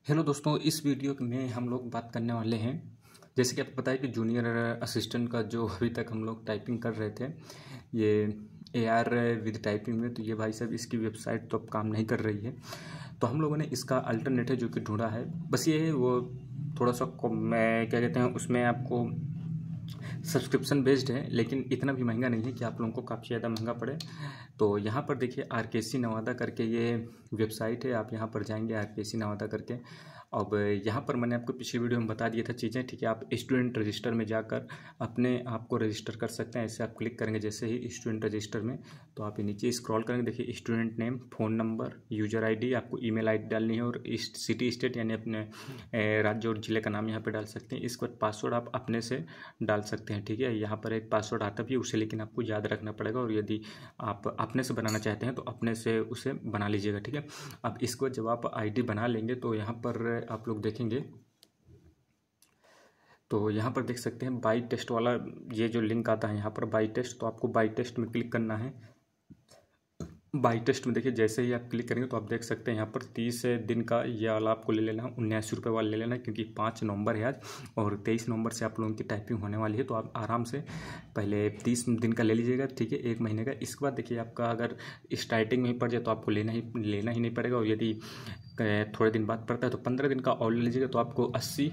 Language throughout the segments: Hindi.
हेलो दोस्तों, इस वीडियो में हम लोग बात करने वाले हैं। जैसे कि आपको पता है कि जूनियर असिस्टेंट का जो अभी तक हम लोग टाइपिंग कर रहे थे, ये AR विद टाइपिंग में, तो ये भाई साहब इसकी वेबसाइट तो अब काम नहीं कर रही है। तो हम लोगों ने इसका अल्टरनेटिव जो कि ढूंढा है, बस ये है वो थोड़ा सा मैं क्या कहते हैं, उसमें आपको सब्सक्रिप्शन बेस्ड है, लेकिन इतना भी महंगा नहीं है कि आप लोगों को काफ़ी ज़्यादा महंगा पड़े। तो यहाँ पर देखिए RKC नवादा करके ये वेबसाइट है। आप यहाँ पर जाएंगे RKC नवादा करके। अब यहाँ पर मैंने आपको पिछली वीडियो में बता दिया था चीज़ें, ठीक है। आप स्टूडेंट रजिस्टर में जाकर अपने आप को रजिस्टर कर सकते हैं। ऐसे आप क्लिक करेंगे जैसे ही स्टूडेंट रजिस्टर में, तो आप नीचे स्क्रॉल करेंगे, देखिए student name, phone number, user ID, आपको ईमेल ID डालनी है और सिटी स्टेट यानी अपने राज्य और ज़िले का नाम यहाँ पर डाल सकते हैं। इसके बाद पासवर्ड आप अपने से डाल सकते हैं, ठीक है। यहाँ पर एक पासवर्ड आता भी है उसे, लेकिन आपको याद रखना पड़ेगा, और यदि आप अपने से बनाना चाहते हैं तो अपने से उसे बना लीजिएगा, ठीक है। अब इसको जब आप ID बना लेंगे तो यहाँ पर आप लोग देखेंगे, तो यहाँ पर देख सकते हैं बाई टेस्ट वाला ये जो लिंक आता है यहाँ पर बाई टेस्ट, तो आपको बाई टेस्ट में क्लिक करना है। बाई टेस्ट में देखिए जैसे ही आप क्लिक करेंगे तो आप देख सकते हैं यहाँ पर 30 दिन का ये वाला आपको ले लेना है, 79 रुपये वाला ले लेना है, क्योंकि 5 नवंबर है आज और 23 नवंबर से आप लोगों की टाइपिंग होने वाली है। तो आप आराम से पहले 30 दिन का ले लीजिएगा, ठीक है, 1 महीने का। इसके बाद देखिए आपका अगर स्टार्टिंग में ही पड़ जाए तो आपको लेना ही नहीं पड़ेगा, और यदि थोड़े दिन बाद पड़ता है तो 15 दिन का और ले लीजिएगा, तो आपको 80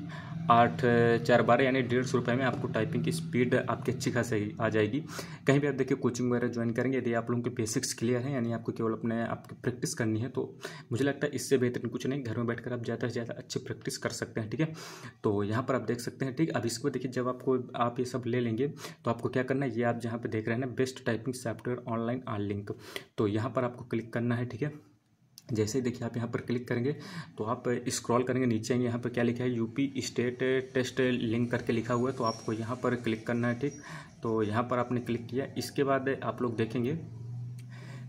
8 4 12 यानी 150 रुपये में आपको टाइपिंग की स्पीड आपकी अच्छी खासी आ जाएगी। कहीं भी आप देखिए कोचिंग वगैरह ज्वाइन करेंगे, यदि आप लोगों के बेसिक्स क्लियर हैं, यानी आपको केवल अपने आपकी प्रैक्टिस करनी है, तो मुझे लगता है इससे बेहतर कुछ नहीं। घर में बैठकर आप ज़्यादा से ज़्यादा अच्छी प्रैक्टिस कर सकते हैं, ठीक है। तो यहाँ पर आप देख सकते हैं, ठीक। अब इसको देखिए, जब आप ये सब ले लेंगे तो आपको क्या करना है, ये आप जहाँ पे देख रहे हैं ना, best typing software online on link, तो यहाँ पर आपको क्लिक करना है, ठीक है। जैसे ही देखिए आप यहाँ पर क्लिक करेंगे तो आप स्क्रॉल करेंगे नीचे आएंगे, यहाँ पर क्या लिखा है, यूपी स्टेट टेस्ट लिंक करके लिखा हुआ है, तो आपको यहाँ पर क्लिक करना है, ठीक। तो यहाँ पर आपने क्लिक किया, इसके बाद आप लोग देखेंगे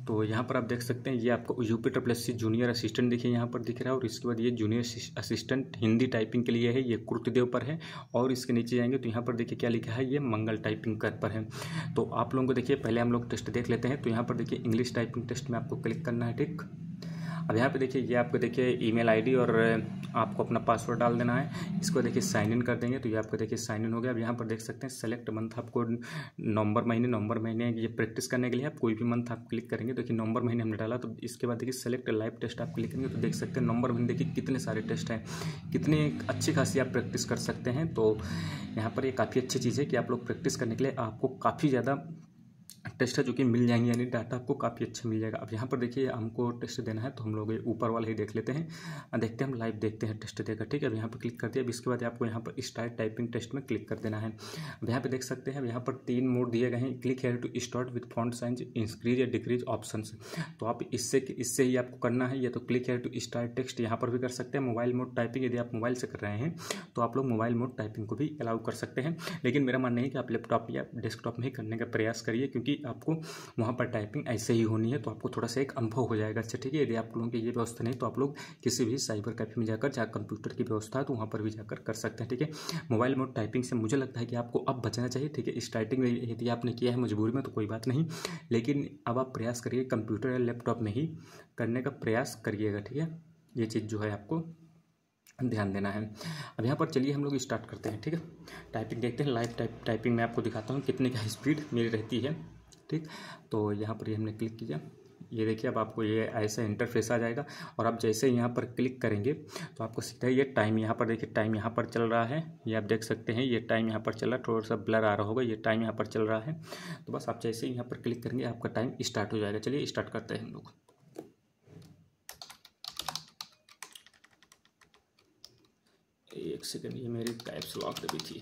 तो यहाँ पर आप देख सकते हैं ये आपको UPSSC जूनियर असिस्टेंट देखिए यहाँ पर दिख रहा है, और इसके बाद ये जूनियर असिस्टेंट हिंदी टाइपिंग के लिए है, ये कुर्तदेव पर है। और इसके नीचे जाएंगे तो यहाँ पर देखिए क्या लिखा है, ये मंगल टाइपिंग कर पर है। तो आप लोगों को देखिए पहले हम लोग टेस्ट देख लेते हैं। तो यहाँ पर देखिए इंग्लिश टाइपिंग टेस्ट में आपको क्लिक करना है, ठीक। अब यहाँ पे देखिए ये आपको देखिए ईमेल ID और आपको अपना पासवर्ड डाल देना है। इसको देखिए साइन इन कर देंगे तो ये आपको देखिए साइन इन हो गया। अब यहाँ पर देख सकते हैं सेलेक्ट मंथ, आपको नवंबर महीने ये प्रैक्टिस करने के लिए आप कोई भी मंथ आप क्लिक करेंगे। देखिए नवंबर महीने हमने डाला, तो इसके बाद देखिए सेलेक्ट लाइव टेस्ट आप क्लिक करेंगे तो देख सकते हैं नवंबर महीने देखिए कितने सारे टेस्ट हैं, कितनी अच्छी खासी आप प्रैक्टिस कर सकते हैं। तो यहाँ पर ये काफ़ी अच्छी चीज़ है कि आप लोग प्रैक्टिस करने के लिए आपको काफ़ी ज़्यादा टेस्ट है जो कि मिल जाएंगे, यानी डाटा आपको काफ़ी अच्छा मिल जाएगा। अब यहाँ पर देखिए हमको टेस्ट देना है, तो हम लोग ऊपर वाला ही देख लेते हैं, देखते हैं हम लाइव देखते हैं टेस्ट देकर, ठीक है। अब यहाँ पर क्लिक कर दिया। अब इसके बाद आपको यहाँ पर स्टार्ट टाइपिंग टेस्ट में क्लिक कर देना है। अब यहाँ पे देख सकते हैं, अब यहाँ पर 3 मोड दिए गए हैं, click here to start with font size, increase या डिक्रीज ऑप्शन। तो आप इससे ही आपको करना है, या तो click here to start text यहाँ पर भी कर सकते हैं। मोबाइल मोड टाइपिंग यदि आप मोबाइल से कर रहे हैं तो आप लोग मोबाइल मोड टाइपिंग को भी अलाउ कर सकते हैं, लेकिन मेरा मानना है कि आप लैपटॉप या डेस्कटॉप में ही करने का प्रयास करिए, क्योंकि आपको वहाँ पर टाइपिंग ऐसे ही होनी है, तो आपको थोड़ा सा एक अनुभव हो जाएगा, अच्छा, ठीक है। यदि आप लोगों की ये व्यवस्था नहीं तो आप लोग किसी भी साइबर कैफे में जाकर, जहाँ कंप्यूटर की व्यवस्था है तो वहाँ पर भी जाकर कर सकते हैं, ठीक है। मोबाइल मोड टाइपिंग से मुझे लगता है कि आपको अब बचना चाहिए, ठीक है। स्टार्टिंग में यदि आपने किया है मजबूरी में तो कोई बात नहीं, लेकिन अब आप प्रयास करिए कंप्यूटर या लैपटॉप में ही करने का प्रयास करिएगा, ठीक है। ये चीज़ जो है आपको ध्यान देना है। अब यहाँ पर चलिए हम लोग स्टार्ट करते हैं, ठीक है। टाइपिंग देखते हैं, लाइव टाइपिंग में आपको दिखाता हूँ कितने का स्पीड मेरी रहती है, ठीक। तो यहाँ पर ये हमने क्लिक किया, ये देखिए अब आपको ये ऐसा इंटरफेस आ जाएगा, और आप जैसे ही यहाँ पर क्लिक करेंगे तो आपको सीधा ये टाइम यहाँ पर देखिए, टाइम यहाँ पर चल रहा है, ये आप देख सकते हैं, ये टाइम यहाँ पर चल रहा है, थोड़ा सा ब्लर आ रहा होगा, ये टाइम यहाँ पर चल रहा है। तो बस आप जैसे ही यहाँ पर क्लिक करेंगे आपका टाइम स्टार्ट हो जाएगा। चलिए स्टार्ट करते हैं हम लोग। एक सेकेंड, ये मेरी कैप्स लॉक दबी थी।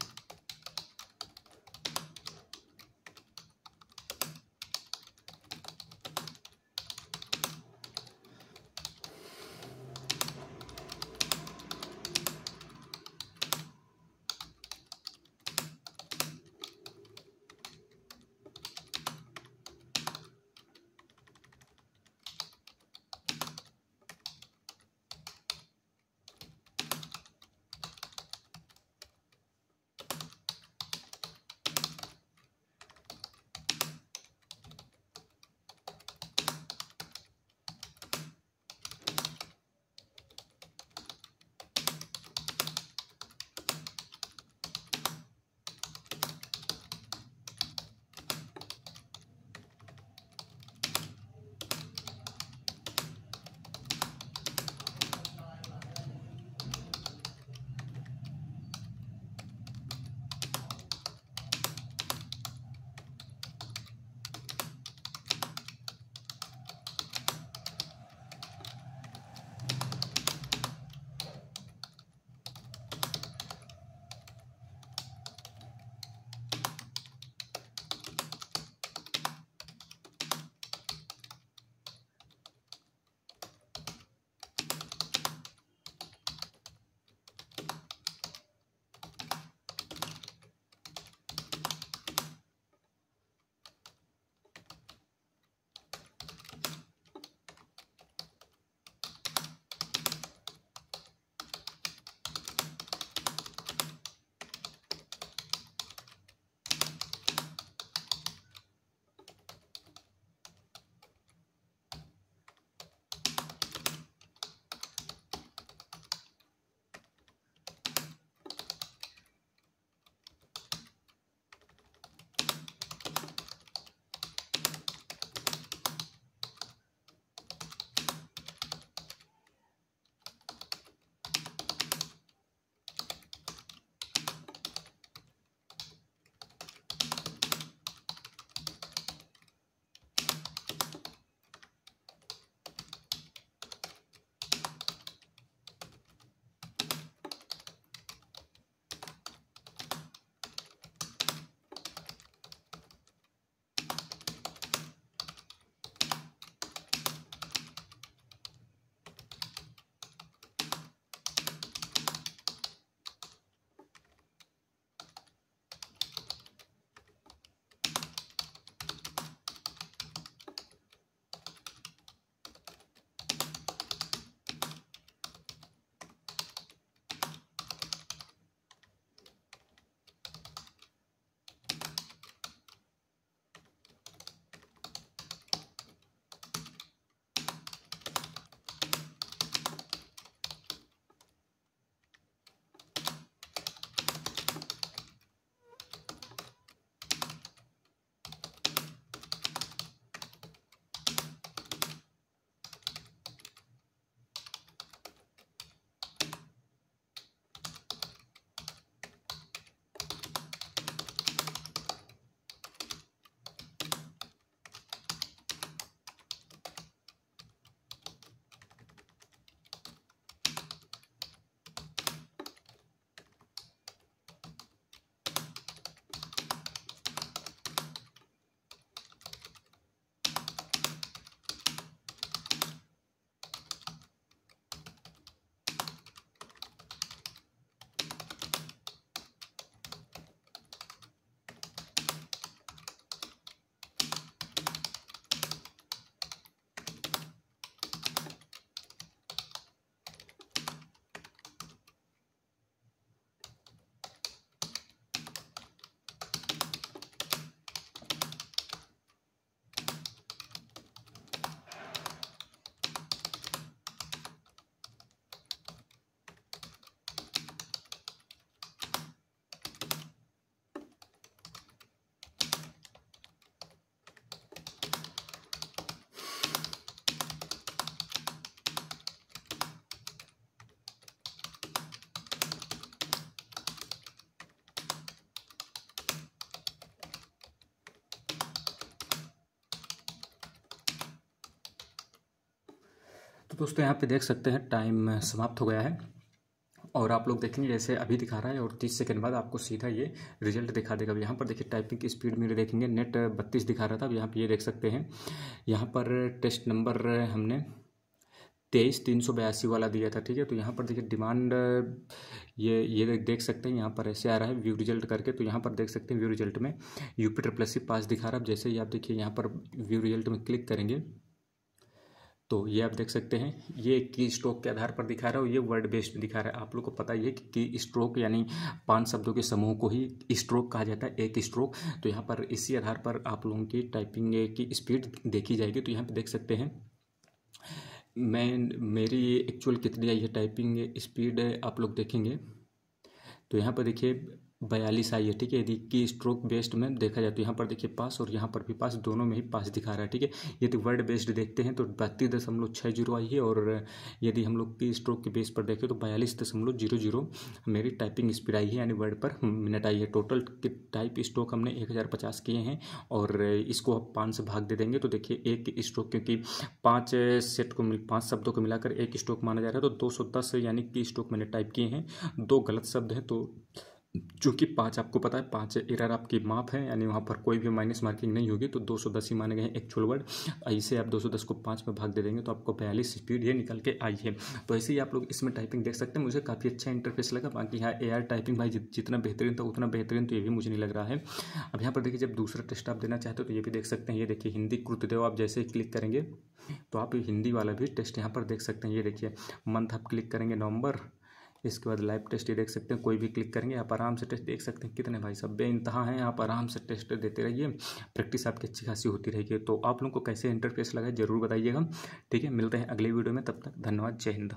दोस्तों यहाँ पे देख सकते हैं टाइम समाप्त हो गया है और आप लोग देखेंगे जैसे अभी दिखा रहा है और 30 सेकंड बाद आपको सीधा ये रिजल्ट दिखा देगा। यहाँ पर देखिए टाइपिंग की स्पीड मेरे देखेंगे नेट 32 दिखा रहा था, अब यहाँ पे ये देख सकते हैं। यहाँ पर टेस्ट नंबर हमने 23,382 वाला दिया था, ठीक है। तो यहाँ पर देखिए डिमांड ये देख सकते हैं, यहाँ पर ऐसे आ रहा है व्यू रिजल्ट करके। तो यहाँ पर देख सकते हैं व्यू रिजल्ट में UP पास दिखा रहा है। अब जैसे ही आप देखिए यहाँ पर व्यू रिजल्ट में क्लिक करेंगे तो ये आप देख सकते हैं ये की स्ट्रोक के आधार पर दिखा रहा है और ये वर्ड बेस्ड में दिखा रहा है। आप लोग को पता ही है कि की स्ट्रोक यानी 5 शब्दों के समूह को ही स्ट्रोक कहा जाता है, एक स्ट्रोक। तो यहाँ पर इसी आधार पर आप लोगों की टाइपिंग की स्पीड देखी जाएगी। तो यहाँ पे देख सकते हैं मेरी एक्चुअल कितनी आई है टाइपिंग स्पीड आप लोग देखेंगे तो यहाँ पर देखिए 42 आई है, ठीक है। यदि की स्ट्रोक बेस्ड में देखा जाए तो यहाँ पर देखिए पास और यहाँ पर भी पास, दोनों में ही पास दिखा रहा है, ठीक है। यदि वर्ड बेस्ड देखते हैं तो 32.60 आई है और यदि हम लोग की स्ट्रोक के बेस पर देखें तो 42.00 मेरी टाइपिंग स्पीड आई है, यानी वर्ड पर मिनट आई है। टोटल टाइप स्ट्रोक हमने 1050 किए हैं और इसको आप 5 से भाग दे देंगे तो देखिए एक स्ट्रोक, क्योंकि 5 शब्दों को मिलाकर एक स्ट्रोक माना जा रहा है तो 210 यानी कि स्ट्रोक मैंने टाइप किए हैं। 2 गलत शब्द हैं तो चूँकि 5 आपको पता है 5 एरर आपकी माफ है, यानी वहाँ पर कोई भी माइनस मार्किंग नहीं होगी तो 210 ही माने गए हैं एक्चुअल वर्ड। ऐसे आप 210 को 5 में भाग दे देंगे तो आपको 42 स्पीड ये निकल के आई है। तो ऐसे ही आप लोग इसमें टाइपिंग देख सकते हैं। मुझे काफ़ी अच्छा इंटरफेस लगा। बाकी यहाँ AR टाइपिंग भाई जितना बेहतरीन था उतना बेहतरीन तो ये भी मुझे नहीं लग रहा है। अब यहाँ पर देखिए जब दूसरा टेस्ट आप देना चाहते हो तो ये भी देख सकते हैं। ये देखिए हिंदी कृतदेव, आप जैसे ही क्लिक करेंगे तो आप हिंदी वाला भी टेस्ट यहाँ पर देख सकते हैं। ये देखिए मंथ आप क्लिक करेंगे नवंबर, इसके बाद लाइव टेस्ट ये देख सकते हैं। कोई भी क्लिक करेंगे आप आराम से टेस्ट देख सकते हैं। कितने भाई सब बेइंतहा हैं, आप आराम से टेस्ट देते रहिए, प्रैक्टिस आपकी अच्छी खासी होती रहेगी। तो आप लोगों को कैसे इंटरफेस लगा जरूर बताइएगा, ठीक है। मिलते हैं अगले वीडियो में, तब तक धन्यवाद, जय हिंद।